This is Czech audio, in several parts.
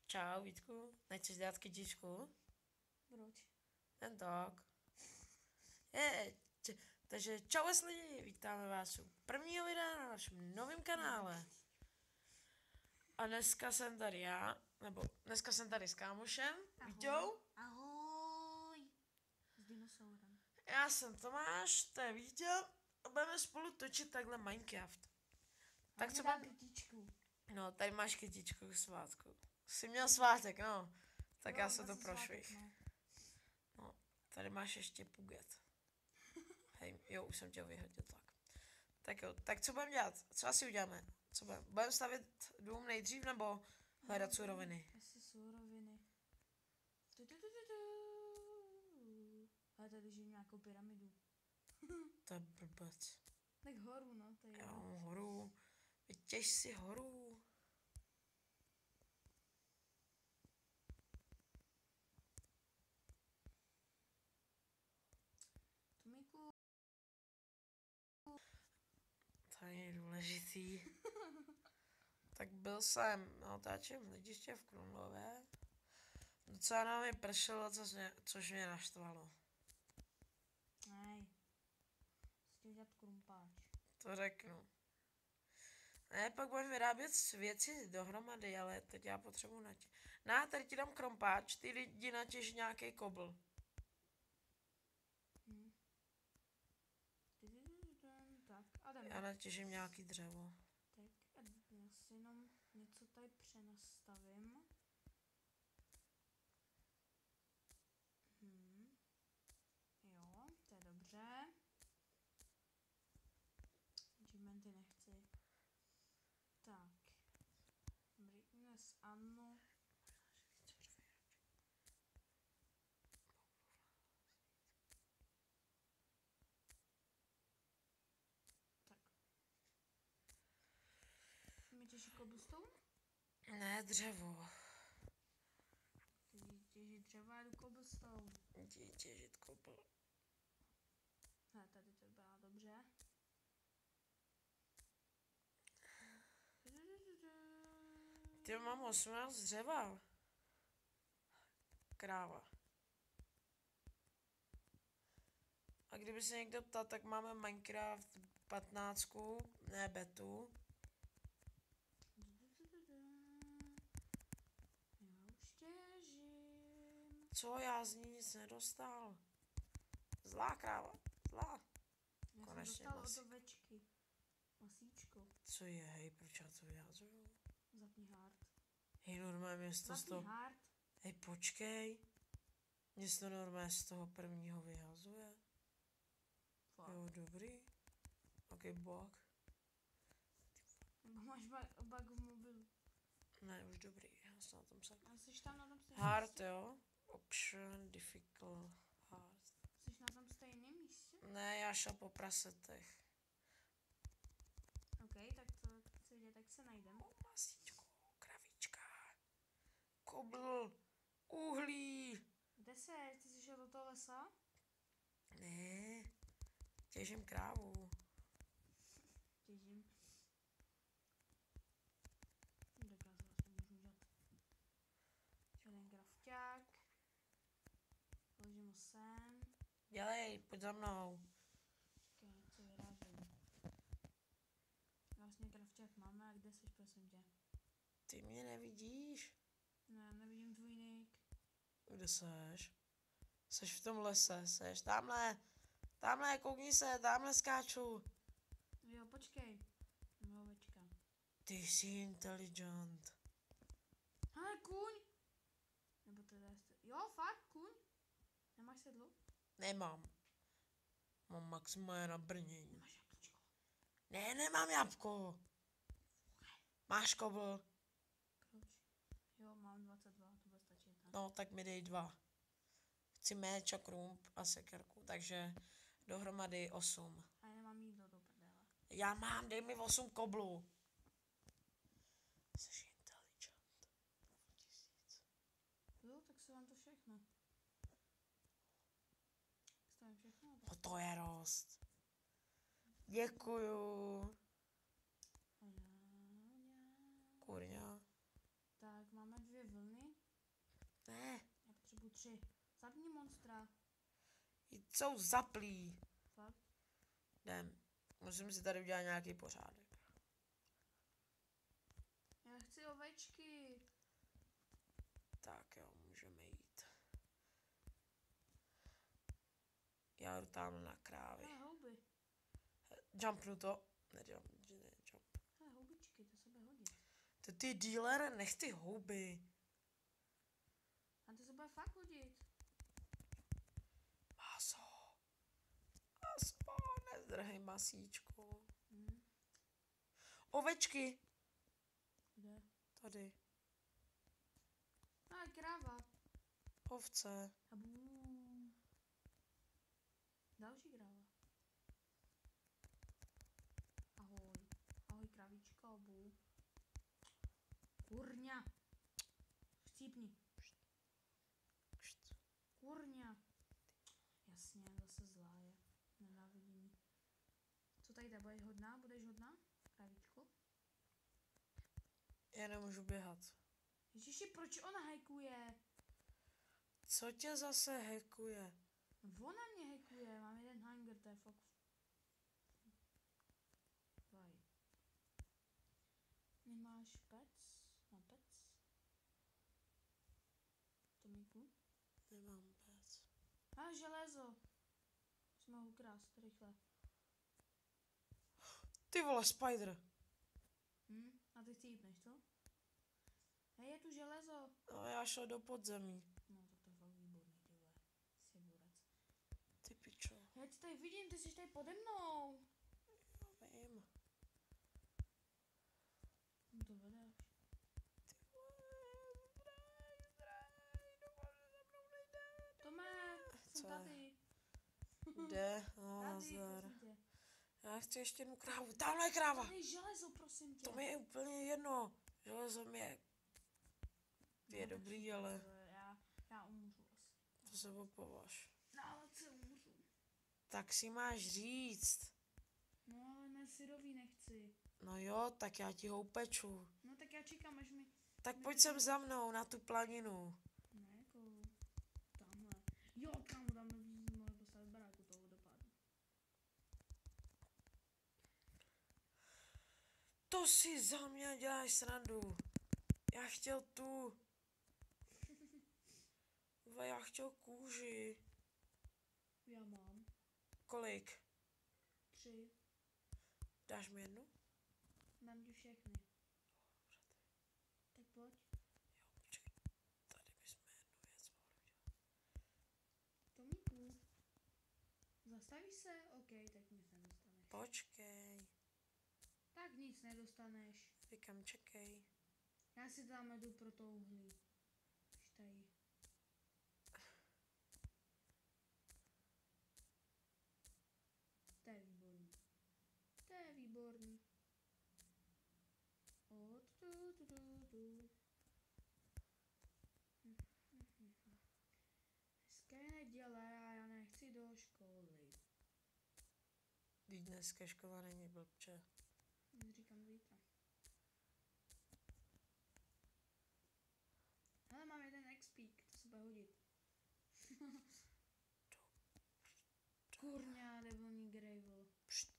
Čau, Vítku. Nechceš dát kytičku? Proč? Jen tak. Takže čau lidi, vítáme vás u prvního videa na našem novém kanále. A dneska jsem tady dneska jsem tady s kámošem, Víťou. Ahoj. S dinosaurem. Já jsem Tomáš, to je Víťo. A budeme spolu točit takhle Minecraft. Tak co mám kytičku? No, tady máš kytičku k svátku. Jsi měl svátek, no. Tak Jo, já se to vlastně prošvih. svátek, No, tady máš ještě puget. Hej, jo, už jsem tě ho vyhodil, tak. Tak jo, tak co budeme dělat? Co asi uděláme? Co budeme? Budeme stavět dům nejdřív nebo hledat suroviny? Asi suroviny. Ale tady žiju nějakou pyramidu. To je blbec. Tak horu, no, to je Jo, horu. Vytěž si horu. Tomíku. To je důležitý. Tak byl jsem na otáčím hlediště v Krumlové. Docela nám je pršelo, což mě naštvalo. Nej. Chci udělat krumpáč. To řeknu. Ne, pak budeme vyrábět věci dohromady, ale teď já potřebuji tady ti dám krompáč, ty lidi natěž nějaký kobl. Tak, a jdeme. Já natěžím nějaký dřevo. Tak, já si jenom něco tady přenastavím. Jo, to je dobře. Achievementy nechci. Tak. Dobrý, dnes ano. Tak. Mi těží cobblestone? Ne, dřevo. Ty těží dřevo a jdu cobblestone. Jdi těžit kobl. Ne, tady to byla dobře. Ty mám 18 dřeva. Kráva. A kdyby se někdo ptal, tak máme Minecraft 15, ne betu. Já už těžím. Co, já z ní nic nedostal. Zlá kráva, zlá. Já Konečně jsem dostal masík. od ovečky. Masíčko. Co je, hej, proč já to vyhazuju? Zapni hard. Hej, normálně město z Zapni toho... hard. Hej, počkej. Město normálně z toho prvního vyhazuje. Fakt. Jo, dobrý. Ok, bug. Nebo máš bug v mobilu. Ne, už dobrý, já jsem na tom se... A jsi tam na tom stejném Hard, místě? jo? Option, difficult, hard. Jsi na tom stejném místě? Ne, já šel po prasetech. OK, tak to chci dělat, tak se najdem. Masíčko, kravička. Kobl, uhlí. Kde seš? Ty jsi šel do toho lesa? Ne, těžím krávu. Těžím. Tak já se vlastně můžu udělat. Jeden grafťák. Položím ho sem. Dělej, pojď za mnou. Počkej, něco vyrážím. Vlastně grafťák máme, a kde seš, prosím tě? Ty mě nevidíš? Ne, nevidím tvůj nick. Kde seš? Seš v tom lese, seš tamhle, koukni se, tamhle skáču. Jo, počkej. Mám ovečka. Ty jsi intelligent. Hele, kůň! Nebo teda jo, fakt, kůň? Nemáš sedlo? Nemám. Mám maximálně na brnění. Nemáš jablíčko. Ne, nemám jabko. Máš kobl? Proč? Jo, mám 22, to bude stačit. Ne? No, tak mi dej 2. Chci meč a krump a sekerku, takže dohromady 8. A já nemám jídlo do prdele. Já mám, dej mi 8 koblů. Jsi intelligent. 1000. Jo, tak se vám to všechno. Stavím všechno. No to je rost. Děkuju. Kurňa. Tak, máme 2 vlny. Ne, Já potřebuji 3. Zapni monstra. jsou zaplý. Fakt? Jdem. Musím si tady udělat nějaký pořádek. Já chci ovečky. Tak jo, můžeme jít. Já jdu tam na krávy. Houby. Jumpnu to. Ne, jump. Houbičky, to se bude hodit. Ty dealer, nech ty houby. A to se bude fakt hodit. Maso. Nezdrhej masíčku. Ovečky. Kde? Tady. A kráva. Ovce. Abů. Další kráva. Ahoj. Ahoj kravička, abů. Kurňa. Chcípni. Kurňa. Jasně, zase zlá je. Nenávidím. Co tady ta, budeš hodná? Budeš hodná? Kravičko? Já nemůžu běhat. Ježiši, proč ona hajkuje? Co tě zase hackuje? Ona mě hekuje, mám jeden hanger, to je fakt... Vaj. Nemáš pec? Na pec? Tomíku? Nemám pec. A železo! Jsme ho ukrást, rychle. Ty vole, spider. A ty cítneš, co? Hej, je tu železo! No, já šel do podzemí. No, tak to je fakt výborný, ty vole. Jsi burec. Ty pičo. Já tě tady vidím, ty jsi tady pode mnou! Já vím. No to vedáš. Tome, jsem Co? tady. Kde? No, Tady, nazdar. prosím tě. Já chci ještě jednu krávu. Tamhle je kráva. Tady je železo, prosím tě. To mi je úplně jedno. Železo mi je No, tak dobrý, super, ale já umřu asi. to se opovaž. Nálece umřu. Tak si máš říct. No ale ne syrový nechci. No jo, tak já ti ho upeču. No tak já čekám, až mi... Tak pojď sem za mnou na tu planinu. Ne, jako... Tamhle. Jo, kámo, tam mohl postavit baráku toho vodopádu. To si za mě děláš srandu. Já chtěl tu. Já chtěl kůži. Já mám. Kolik? 3. Dáš mi jednu? Dám ti všechny. Tak pojď. Počkej, tady bychom jednu věc mohli udělat. Tomíku. Zastavíš se? OK, tak nic nedostaneš. Počkej, Tak nic nedostaneš. říkám čekej. Já si tam jdu pro to uhlí. Už tady. To je výborný. To je výborný. O, tu. Dneska je neděle a já nechci do školy. Vždyť dneska škola není, blbče. Říkám zítra. Ale mám jeden expík, to se bude hodit. Kurňa, debilní gravel. Pšt.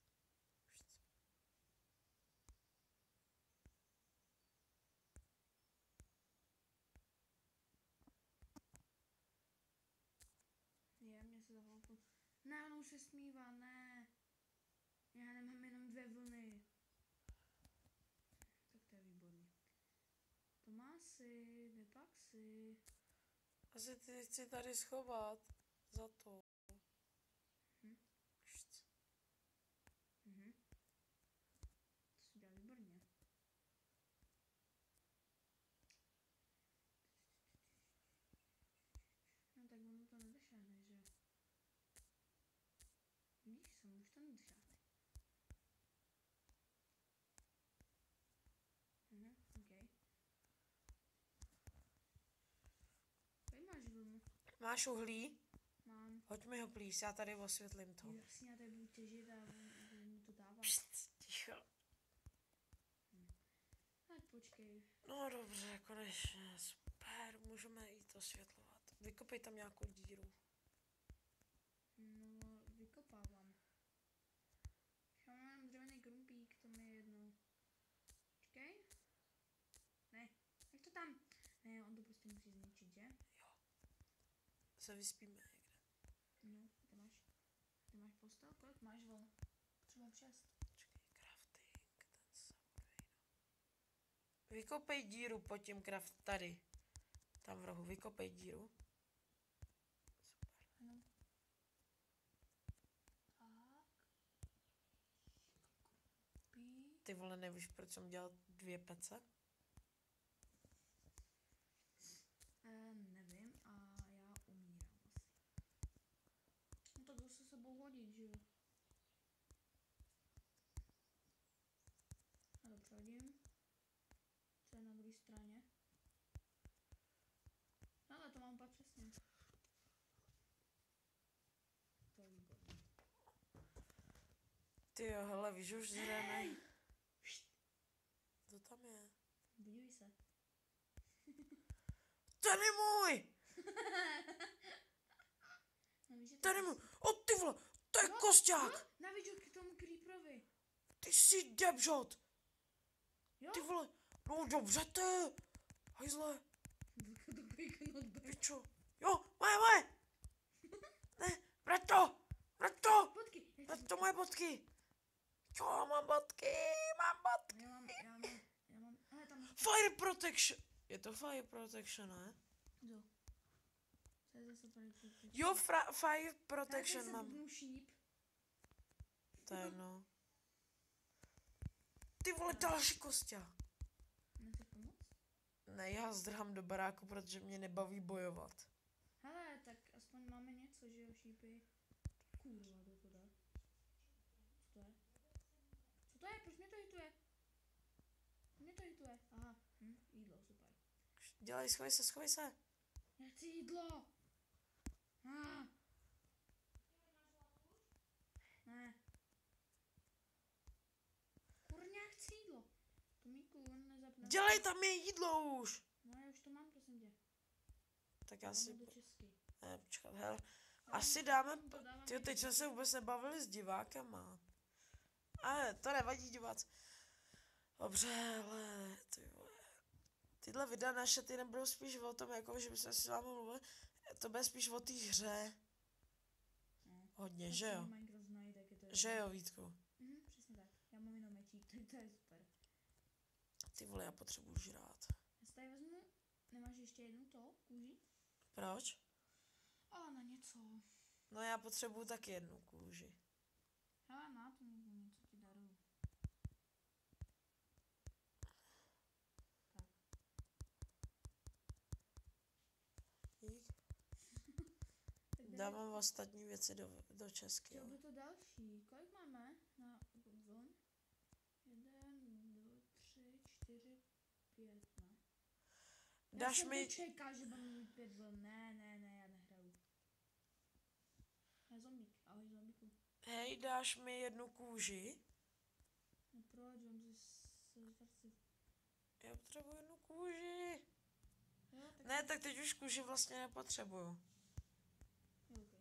Je, mě se za chvilku... Ne, on už se smívá, ne. Já nemám jenom 2 vlny. Tak to je výborný. To má si, jde pak si. Asi ty chci tady schovat. Za to. Pšt. To si dělá výborně. No tak ono to nedošáhne, že? Víš, sam už to nedošáhne. OK. Tady máš vlnu. Máš uhlí? Mám. Hoď mi ho, please, já tady osvětlím to. Jasně, já tady budu těžit a mu to dává. Pšt, ticho. Tak počkej. No dobře, konečně, super, můžeme jít to osvětlovat. Vykopej tam nějakou díru. No, vykopávám. Já mám dřevěný krumpík, to mi je jedno. Počkej. Ne, jak to tam? Ne, on to prostě musí zničit, že? Jo. Se vyspíme někde. No, ty máš postel? Kolik máš, vol? Potřebujeme 6. Počkej, crafting, ten subway, no. Vykopej díru pod tím tady. Tam v rohu, vykopej díru. Ano. Tak. Ty vole, nevíš, proč jsem dělal 2 pece? Nevím a já umírám asi. No tak to se sebou hodit, že jo? Já to přehodím. Co je na druhé straně? Ale to mám úplně přesně. To je výborné. Ty jo, hele, víš, už zřejmě. Co tam je? Buduj se. Ten je můj! No, víš, že to Ten je můj! O ty vole, to je kosťák! Jo, navíc k tomu creeperovi. Ty jsi debžot! Jo? Ty vole, no dobře ty! Hajzle, To pičo. Jo, moje! Ne, vrať to! Potky. Vrať to moje bodky! Jo, mám bodky! Já mám, ale tam... Fire protection! Je to fire protection, ne? Jo. To je zase fire protection. Jo, fire protection mám. Mám šíp. To je jedno. Ty vole, další kosťa. Nechceš pomoct? Ne, já zdrhám do baráku, protože mě nebaví bojovat. Hele, tak aspoň máme něco, že jo, šípy. Kurva, kdo to dá? Co to je? Co to je? Proč mě to hituje? Mě to hituje. Aha, jídlo, super. Dělej, schovej se. Já chci jídlo. Ne. Kurňa, já chci jídlo. Tomíku, on nezapne. Dělej, tam je jídlo už. No, já už to mám, prosím tě. Tak já Dáme si... do česky. Počkat, hele. Asi dáme... To dávám Tyjo, teď jsme se vůbec nebavili s divákama. Ale to nevadí diváci. Dobře, ale... Ty vole. Tyhle videa naše, ty nebudou spíš o tom, jako, že bychom si s vámi mluvili. To bude spíš o té hře. No. Hodně, že jo? Minecraft znají, tak je to... Že jo, Vítku? Přesně tak. Já mám jenom mečík, to je super. Ty vole, já potřebuji žrát. Já si tady vezmu... Nemáš ještě jednu to, kůži? Proč? Ale na něco. No já potřebuju taky jednu kůži. Hele, na to můžu něco ti daruju. Tak. Dík. Tak Dávám ostatní věci do česky. Co Jo. by to další? Kolik máme na vln? 1, 2, 3, 4, 5, ne? Dáš mi... Čeká, že budeme mít 5 vln. Ne, já nehraju. Ne, zombík. Ahoj, zombíku. Hej, dáš mi jednu kůži? No proč, on si zvrci. Já potřebuji jednu kůži. Jo, tak... Ne, tak teď už kůži vlastně nepotřebuju. Jo, ok.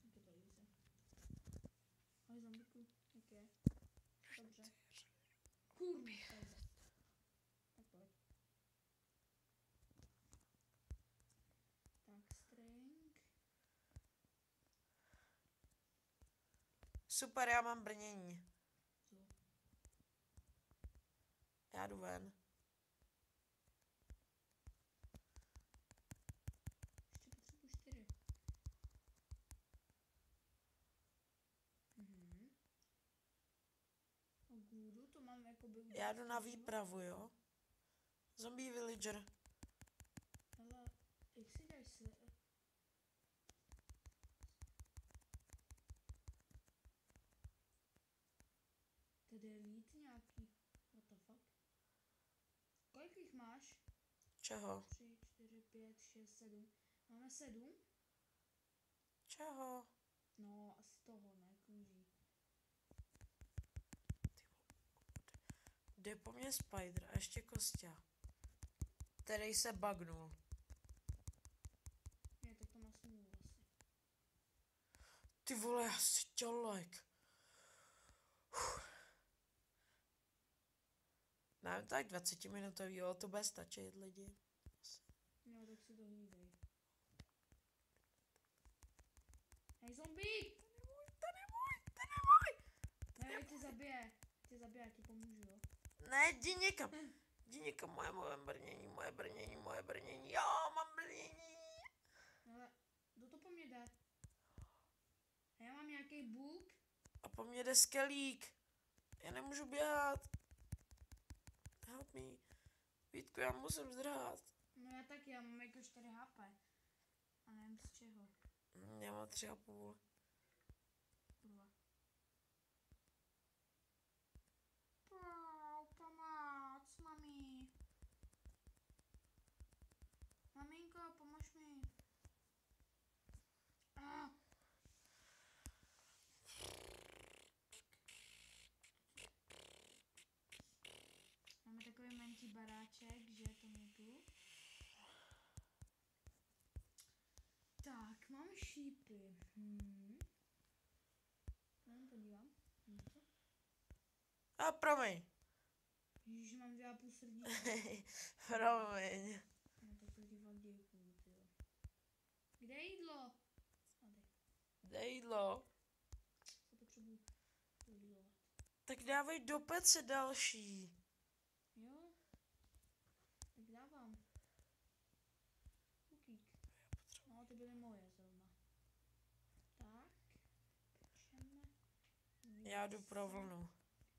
Tak je to easy. Ahoj, zombíku. Jak je? Dobře. Kurva. Tak pojď. Tak, string. Super, já mám brnění. Co? Já jdu ven. Ještě potřebuji 4. A gůdu to mám jakoby... Já jdu na výpravu, jo? Zombie villager. Ale jak si dáš se... Tady je lít nějaký. What the fuck? Kolik jich máš? Čeho? 3, 4, 5, 6, 7. Máme 7? Čeho? No, z toho, ne, kůží. Jde po mně spider a ještě Kostя, který se bugnul. Ty vole, já si tělek. Ne, tak 20-minutový, jo, to bude stačit lidi. No, tak si to hlídej. Hej, zombík! To nemůj. Ne, tě zabije, já ti pomůžu, jo. Ne, jdi někam. Jdi někam, moje brnění. Jo, mám brnění. No, ale kdo to po mně jde? A já mám nějaký bůk? A po mně jde skelík. Já nemůžu běhat. Help me. Vítku, já musím zdrhat. No já taky, já mám jako 4 HP. A nevím z čeho. Já mám 3,5. Kurva. Pomoc, mami. Maminko, pomož mi. Ah. Máme takový menší baráček, že to můžu. Tak, mám šípy. Já se podívám. Něco? A promiň. Ježiš, mám 2,5 srdíčka. Promiň. No tak to ti fakt děkuju, tyjo. Kde je jídlo? Tady. Dej jídlo. Se potřebuji podívat. Tak dávej do pece další. Jo? Tak dávám. Kukík. No, ty byly moje zrovna. Tak. Pečeme. Já jdu pro vlnu.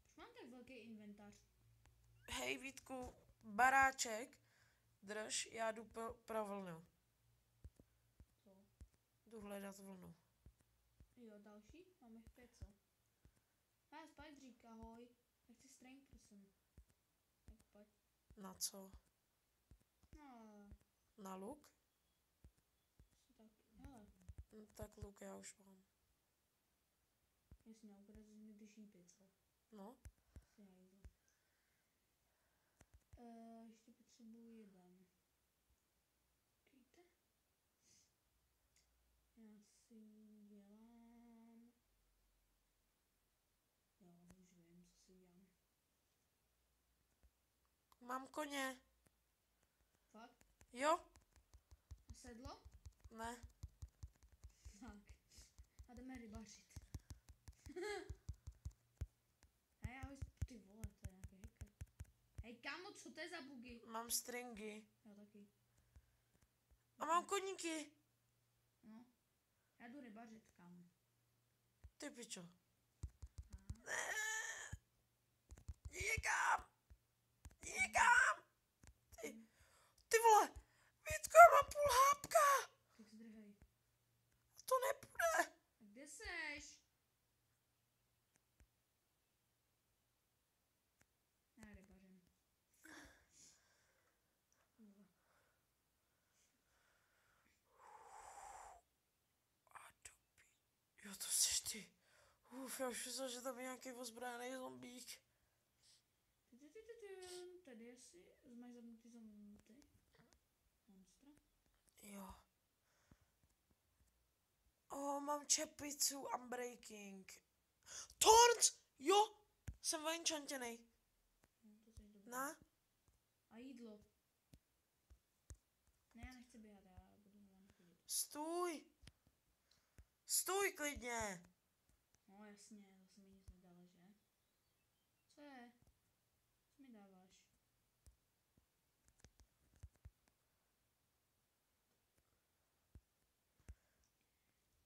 Proč mám tak velký inventář? Hej Vítku, baráček, drž, já jdu pro vlnu. Co? Jdu hledat vlnu. Jo, další? Máme jich 5, co? Spideřík, ahoj. Já chci strength person. Tak pojď. Na co? No, Na luk? tak, hele. No, tak luk já už mám. Jasně, ukradl jsi mi ty šípy, co? No, Si hajzl. Ještě potřebuji jeden. Počkejte. Já si udělám... Jo, už vím, co si udělám. mám koně. Fakt? Jo? A sedlo? Ne. Tak. A jdeme rybařit. Hej, ahoj, ty vole, to je nějaký hacker. Hej, kámo, co to je za bugy? Mám stringy. Já taky. A mám koníky. No. Já jdu rybařit, kámo. Ty pičo. A... Ne. Jdi někam. Jdi někam. Ty vole. Vítku, já mám půl hápka. Tak zdrhej. To nepůjde. A kde seš? Já rybařím. Kurva. A jo, to jsi ty. Já už myslel, že tam je nějaký ozbrojený zombík. Tady asi máš zapnutý monstra. Jo. Mám čepicu, unbreaking. Thorns! Jo! Jsem enchantěnej. No, to jsi dobrý. Na? A jídlo. Ne, já nechci běhat, já budu vám chodit. Stůj! Stůj klidně! No jasně, zase mi nic nedala, že? Co je? Co mi dáváš?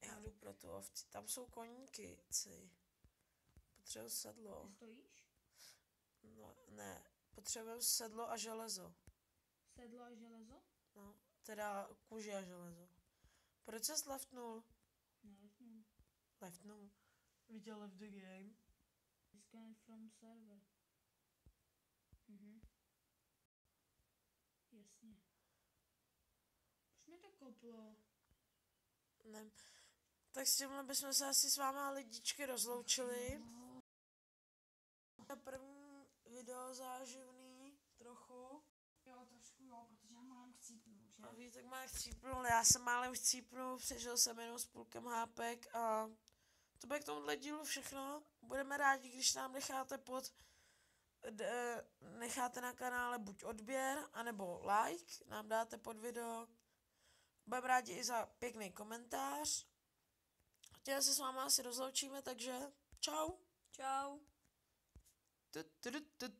Já jdu pro tu ovci. Tam jsou koníky. Potřebuji sedlo. Ty stojíš? No, ne. Potřebuji sedlo a železo. Sedlo a železo? No, teda kůži a železo. Proč ses leftnul? Nelefnu. Leftnul. Viděl left the game. Disconnect from server. Jasně. Proč mě to koplo? Ne. Tak s tímhle bychom se asi s váma lidičky rozloučili. No. Na první video záživný trochu. Jo, trošku jo, protože já málem chcípnu, že? A Vítek má chcípnul, já jsem málem chcípnul, přežil jsem jenom s půlkem hápek a to bude k tomuhle dílu všechno. Budeme rádi, když nám necháte na kanále buď odběr, anebo like, nám dáte pod video. Budeme rádi i za pěkný komentář. Tím se s váma asi rozloučíme, takže čau. Čau. Tu.